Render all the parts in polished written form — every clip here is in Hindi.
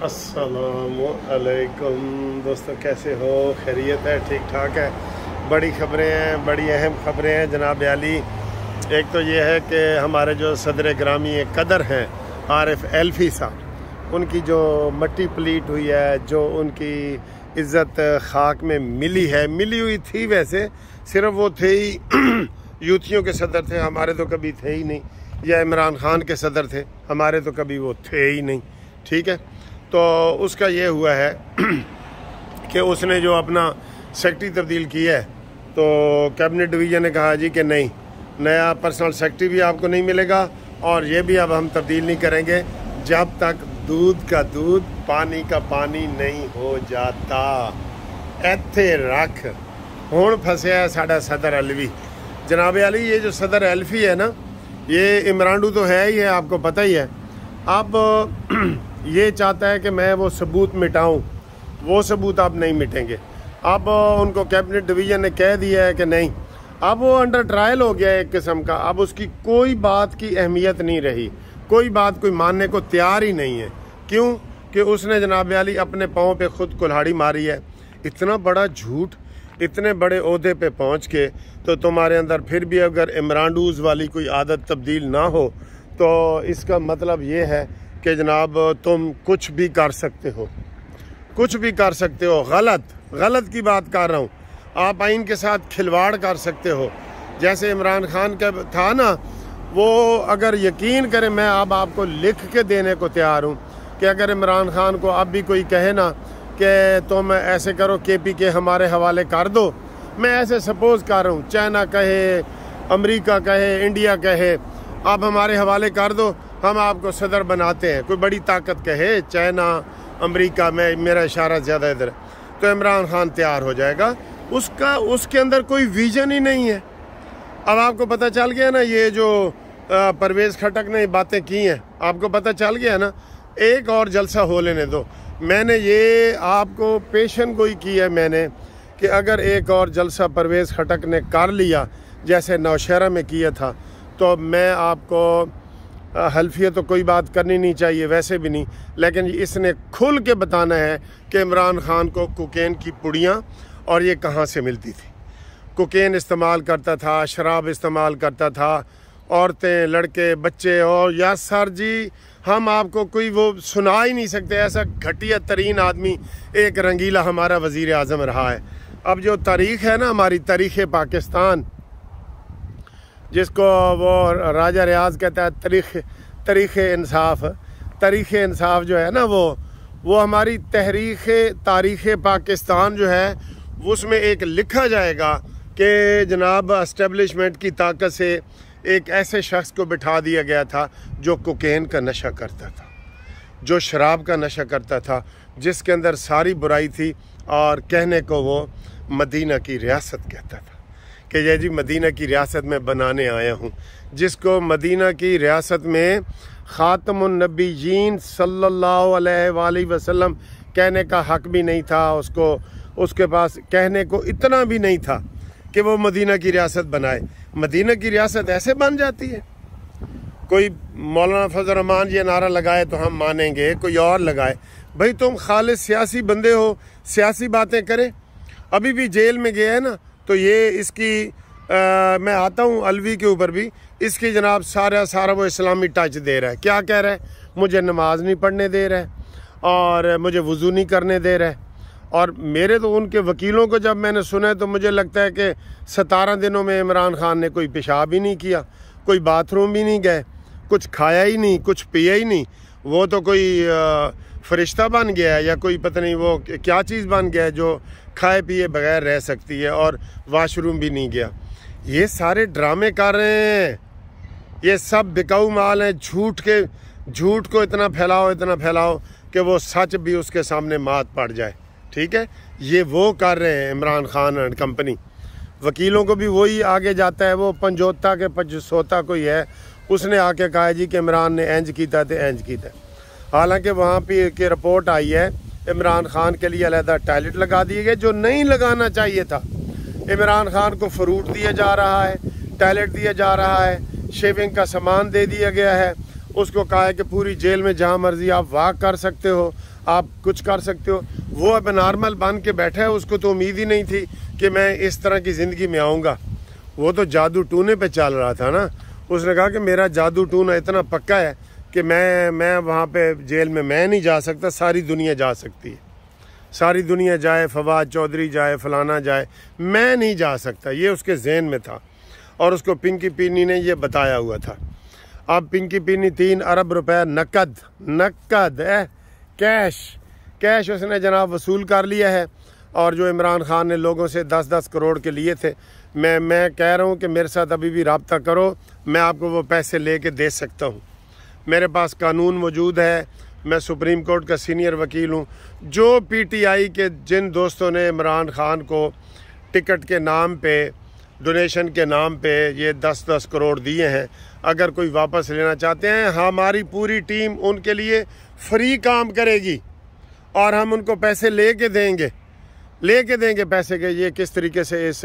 अस्सलामु अलैकुम दोस्तों, कैसे हो? खैरियत है? ठीक ठाक है। बड़ी ख़बरें हैं, बड़ी अहम ख़बरें हैं जनाब आली। एक तो ये है कि हमारे जो सदर ग्रामी कदर हैं आरिफ एल्फी साहब, उनकी जो मट्टी पलीट हुई है, जो उनकी इज़्ज़त खाक में मिली हुई थी। वैसे सिर्फ वो थे ही यूथियों के सदर थे, हमारे तो कभी थे ही नहीं, या इमरान खान के सदर थे, हमारे तो कभी वो थे ही नहीं। ठीक है, तो उसका ये हुआ है कि उसने जो अपना सेक्रेटरी तब्दील किया है, तो कैबिनेट डिवीज़न ने कहा जी कि नहीं, नया पर्सनल सेक्रेटरी भी आपको नहीं मिलेगा और ये भी अब हम तब्दील नहीं करेंगे जब तक दूध का दूध पानी का पानी नहीं हो जाता। इत्थे रख हुण फंसिया है साडा सदर अलवी। जनाब अली, ये जो सदर एल्फी है ना, ये इमरानडू तो है ही है, आपको पता ही है। अब ये चाहता है कि मैं वो सबूत मिटाऊं, वो सबूत अब नहीं मिटेंगे। अब उनको कैबिनेट डिवीज़न ने कह दिया है कि नहीं, अब वो अंडर ट्रायल हो गया है एक किस्म का। अब उसकी कोई बात की अहमियत नहीं रही, कोई बात कोई मानने को तैयार ही नहीं है। क्यों? कि उसने जनाब अली अपने पाँव पे खुद कुल्हाड़ी मारी है। इतना बड़ा झूठ इतने बड़े ओहदे पे पहुंच के, तो तुम्हारे अंदर फिर भी अगर इमरानडूज वाली कोई आदत तब्दील ना हो, तो इसका मतलब ये है कि जनाब तुम कुछ भी कर सकते हो, कुछ भी कर सकते हो। गलत की बात कर रहा हूँ। आप आइन के साथ खिलवाड़ कर सकते हो। जैसे इमरान खान का था ना, वो अगर यकीन करें, मैं अब आपको लिख के देने को तैयार हूँ कि अगर इमरान खान को अब भी कोई कहे ना कि तुम ऐसे करो, KPK हमारे हवाले कर दो, मैं ऐसे सपोज कर रहा हूँ, चाइना कहे, अमेरिका कहे, इंडिया कहे, आप हमारे हवाले कर दो, हम आपको सदर बनाते हैं। कोई बड़ी ताकत कहे, चाइना, अमेरिका में, मेरा इशारा ज़्यादा इधर, तो इमरान खान तैयार हो जाएगा। उसके अंदर कोई विजन ही नहीं है। अब आपको पता चल गया ना, ये जो परवेज़ खटक ने बातें की हैं, आपको पता चल गया ना। एक और जलसा हो लेने दो। मैंने ये आपको पेशन गोई की है मैंने कि अगर एक और जलसा परवेज़ खटक ने कर लिया जैसे नौशहरा में किया था, तो मैं आपको हल्फियत तो कोई बात करनी नहीं चाहिए, वैसे भी नहीं, लेकिन इसने खुल के बताना है कि इमरान खान को कोकेन की पुड़ियाँ और ये कहाँ से मिलती थी। कोकेन इस्तेमाल करता था, शराब इस्तेमाल करता था, औरतें, लड़के, बच्चे। और यार सर जी, हम आपको कोई वो सुना ही नहीं सकते। ऐसा घटिया तरीन आदमी एक रंगीला हमारा वज़ीर आज़म रहा है। अब जो तारीख़ है ना, हमारी तारीख़ पाकिस्तान, जिसको वो राजा रियाज कहता है तारीख़ इंसाफ जो है ना, वो हमारी तारीख़ पाकिस्तान जो है, उसमें एक लिखा जाएगा कि जनाब एस्टेब्लिशमेंट की ताकत से एक ऐसे शख्स को बिठा दिया गया था जो कोकेन का नशा करता था, जो शराब का नशा करता था, जिसके अंदर सारी बुराई थी। और कहने को वो मदीना की रियासत कहता था कि ये जी मदीना की रियासत में बनाने आया हूँ, जिसको मदीना की रियासत में ख़ातमुन नबीयीन सल्लल्लाहु अलैहि वसल्लम कहने का हक भी नहीं था। उसके पास कहने को इतना भी नहीं था कि वो मदीना की रियासत बनाए। मदीना की रियासत ऐसे बन जाती है। कोई मौलाना फजल रहमान ये नारा लगाए तो हम मानेंगे, कोई और लगाए। भाई तुम खालिस सियासी बंदे हो, सियासी बातें करें। अभी भी जेल में गया है ना, तो ये इसकी मैं आता हूँ अलवी के ऊपर भी, इसकी जनाब सारा वो इस्लामी टच दे रहा है। क्या कह रहा है? मुझे नमाज नहीं पढ़ने दे रहा है और मुझे वज़ू नहीं करने दे रहा है। और मेरे तो उनके वकीलों को जब मैंने सुना, तो मुझे लगता है कि 17 दिनों में इमरान खान ने कोई पेशाब ही नहीं किया, कोई बाथरूम भी नहीं गए, कुछ खाया ही नहीं, कुछ पिया ही नहीं। वो तो कोई फरिश्ता बन गया है, या कोई पता नहीं वो क्या चीज़ बन गया है जो खाए पिए बगैर रह सकती है, और वाशरूम भी नहीं गया। ये सारे ड्रामे कर रहे हैं, ये सब बिकाऊ माल है। झूठ को इतना फैलाओ कि वो सच भी उसके सामने मात पड़ जाए। ठीक है, ये वो कर रहे हैं इमरान खान एंड कंपनी। वकीलों को भी वही आगे जाता है, वो पंजोता के पचसोता कोई है, उसने आके कहा जी कि इमरान ने इंज कीता तो इंज कीता। हालांकि वहाँ पे की रिपोर्ट आई है, इमरान खान के लिए अलहदा टॉयलेट लगा दिए गए, जो नहीं लगाना चाहिए था। इमरान खान को फ्रूट दिया जा रहा है, टॉयलेट दिया जा रहा है, शेविंग का सामान दे दिया गया है। उसको कहा है कि पूरी जेल में जहाँ मर्जी आप वॉक कर सकते हो, आप कुछ कर सकते हो। वो अब नॉर्मल बन के बैठा है, उसको तो उम्मीद ही नहीं थी कि मैं इस तरह की ज़िंदगी में आऊँगा। वो तो जादू टूने पे चल रहा था ना। उसने कहा कि मेरा जादू टूना इतना पक्का है कि मैं वहाँ पे जेल में मैं नहीं जा सकता, सारी दुनिया जा सकती है। सारी दुनिया जाए, फवाद चौधरी जाए, फलाना जाए, मैं नहीं जा सकता। ये उसके जहन में था और उसको पिंकी पीनी ने ये बताया हुआ था। अब पिंकी पीनी 3 अरब रुपए नकद कैश उसने जनाब वसूल कर लिया है। और जो इमरान खान ने लोगों से 10-10 करोड़ के लिए थे, मैं कह रहा हूँ कि मेरे साथ अभी भी रब्ता करो, मैं आपको वो पैसे लेके दे सकता हूँ। मेरे पास कानून मौजूद है, मैं सुप्रीम कोर्ट का सीनियर वकील हूँ। जो PTI के जिन दोस्तों ने इमरान खान को टिकट के नाम पे, डोनेशन के नाम पे ये 10-10 करोड़ दिए हैं, अगर कोई वापस लेना चाहते हैं, हमारी पूरी टीम उनके लिए फ्री काम करेगी और हम उनको पैसे लेके देंगे पैसे के। ये किस तरीके से इस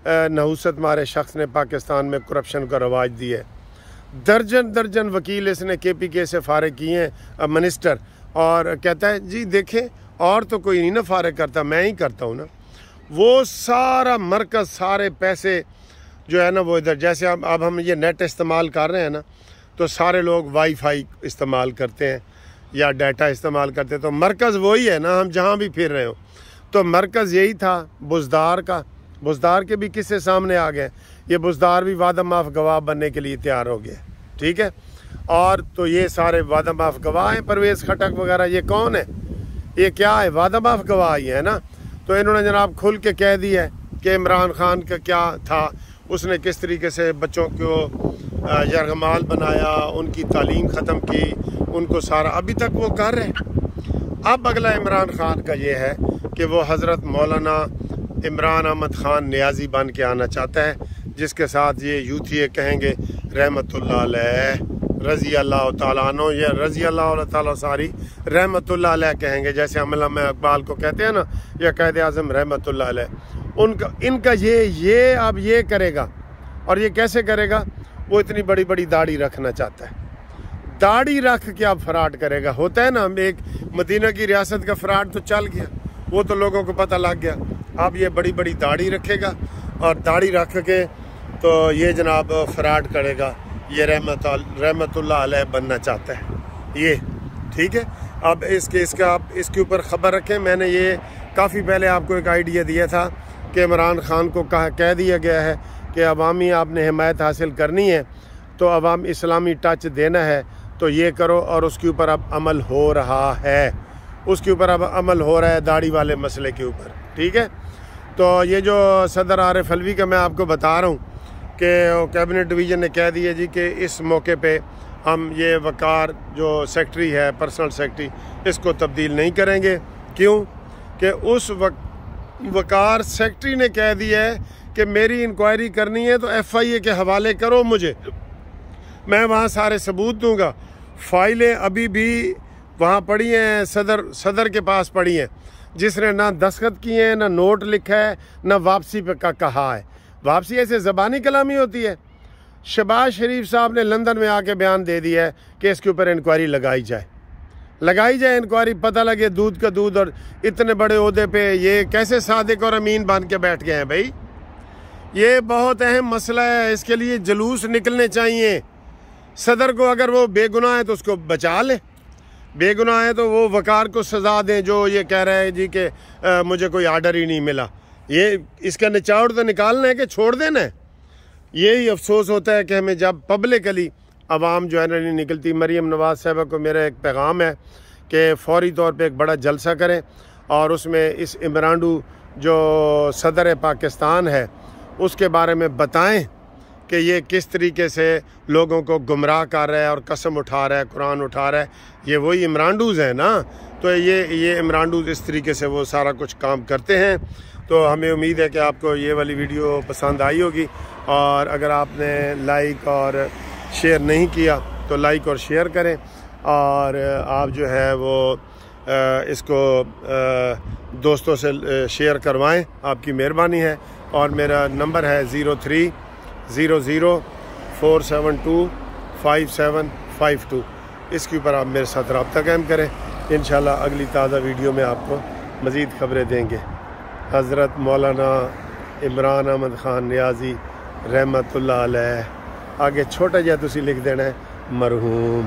नहुसत मारे शख्स ने पाकिस्तान में करप्शन का रवाज दिया है। दर्जन वकील इसने KPK से फारिग किए हैं, मिनिस्टर, और कहता है जी देखें और तो कोई नहीं ना फारिग करता, मैं ही करता हूँ ना। वो सारा मरकज़, सारे पैसे जो है ना वो इधर, जैसे अब हम ये नेट इस्तेमाल कर रहे हैं ना, तो सारे लोग वाईफाई इस्तेमाल करते हैं या डाटा इस्तेमाल करते हैं, तो मरकज़ वही है ना, हम जहाँ भी फिर रहे हो। तो मरकज़ यही था बुज़दार का। बुज़दार के भी किस्से सामने आ गए। ये बुज़दार भी वादा माफ़ गवाह बनने के लिए तैयार हो गए, ठीक है। और तो ये सारे वादा माफ़ गवाह हैं, परवेज़ खटक वगैरह, ये कौन है, ये क्या है, वादा माफ़ गवाह ही है ना। तो इन्होंने जनाब खुल के कह दिया है कि इमरान खान का क्या था, उसने किस तरीके से बच्चों को यरगमाल बनाया, उनकी तालीम ख़त्म की, उनको सारा अभी तक वो कर रहे हैं। अब अगला इमरान खान का ये है कि वो हज़रत मौलाना इमरान अहमद खान नियाज़ी बन के आना चाहता है, जिसके साथ ये यूथिए कहेंगे रहमतुल्लाह अलैह रज़ी अल्लाह ताला अन्हु, या रज़ी अल्लाह ताला सारी रहमतुल्लाह अलैह कहेंगे, जैसे अल्लामा इकबाल को कहते हैं ना, या कायदे आज़म रहमतुल्लाह अलैह। इनका ये अब ये करेगा। और ये कैसे करेगा, वो इतनी बड़ी बड़ी दाढ़ी रखना चाहता है। दाढ़ी रख के अब फ्रॉड करेगा। होता है ना, एक मदीना की रियासत का फ्रॉड तो चल गया, वो तो लोगों को पता लग गया। अब ये बड़ी बड़ी दाढ़ी रखेगा और दाढ़ी रख के तो ये जनाब फ्रॉड करेगा। ये रहमतुल्लाह अलैह बनना चाहता है ये, ठीक है। अब इसके ऊपर ख़बर रखें। मैंने ये काफ़ी पहले आपको एक आइडिया दिया था कि इमरान खान को कह दिया गया है कि अवामी आपने हिमायत हासिल करनी है तो अवाम इस्लामी टच देना है, तो ये करो। और उसके ऊपर अब अमल हो रहा है, उसके ऊपर अब अमल हो रहा है, दाढ़ी वाले मसले के ऊपर, ठीक है। तो ये जो सदर आरिफ अलवी का मैं आपको बता रहा हूँ कि कैबिनेट डिवीज़न ने कह दिया जी कि इस मौके पे हम ये वकार जो सेक्रेटरी है, पर्सनल सेक्रेटरी, इसको तब्दील नहीं करेंगे। क्यों कि उस वकार सेक्रेटरी ने कह दिया है कि मेरी इंक्वायरी करनी है तो FIA के हवाले करो मुझे, मैं वहाँ सारे सबूत दूंगा। फाइलें अभी भी वहाँ पड़ी हैं, सदर के पास पड़ी हैं, जिसने ना दस्तखत किए हैं, ना नोट लिखा है, ना वापसी पे का कहा है। वापसी ऐसे ज़बानी कलामी होती है। शहबाज शरीफ साहब ने लंदन में आके बयान दे दिया है कि इसके ऊपर इंक्वायरी लगाई जाए इंक्वायरी, पता लगे दूध का दूध। और इतने बड़े ओहदे पे ये कैसे सादिक और अमीन बन के बैठ गए हैं भाई। ये बहुत अहम मसला है, इसके लिए जुलूस निकलने चाहिए। सदर को अगर वो बेगुनाह है तो उसको बचा ले, बेगुनाह है तो वो वकार को सज़ा दें जो ये कह रहा है जी कि मुझे कोई आर्डर ही नहीं मिला। ये इसका निचोड़ तो निकालना है कि छोड़ देना है। यही अफसोस होता है कि हमें जब पब्लिकली आवाम जो है ना नहीं निकलती। मरीम नवाज़ साहबा को मेरा एक पैगाम है कि फ़ौरी तौर पे एक बड़ा जलसा करें और उसमें इस इमरानडू जो सदर पाकिस्तान है उसके बारे में बताएं कि ये किस तरीके से लोगों को गुमराह कर रहा है और कसम उठा रहा है, कुरान उठा रहा है। ये वही इमरानडूज़ हैं ना, तो ये इमरानडूज़ इस तरीके से वो सारा कुछ काम करते हैं। तो हमें उम्मीद है कि आपको ये वाली वीडियो पसंद आई होगी, और अगर आपने लाइक और शेयर नहीं किया तो लाइक और शेयर करें, और आप जो है वो इसको दोस्तों से शेयर करवाएं, आपकी मेहरबानी है। और मेरा नंबर है 030004725752। इसके ऊपर आप मेरे साथ रब्ता कायम करें। इंशाल्लाह अगली ताज़ा वीडियो में आपको मज़ीद ख़बरें देंगे। हज़रत मौलाना इमरान अहमद ख़ान नियाज़ी रहमतुल्लाह अलैह, आगे छोटा जिहा तुसी लिख देना है मरहूम।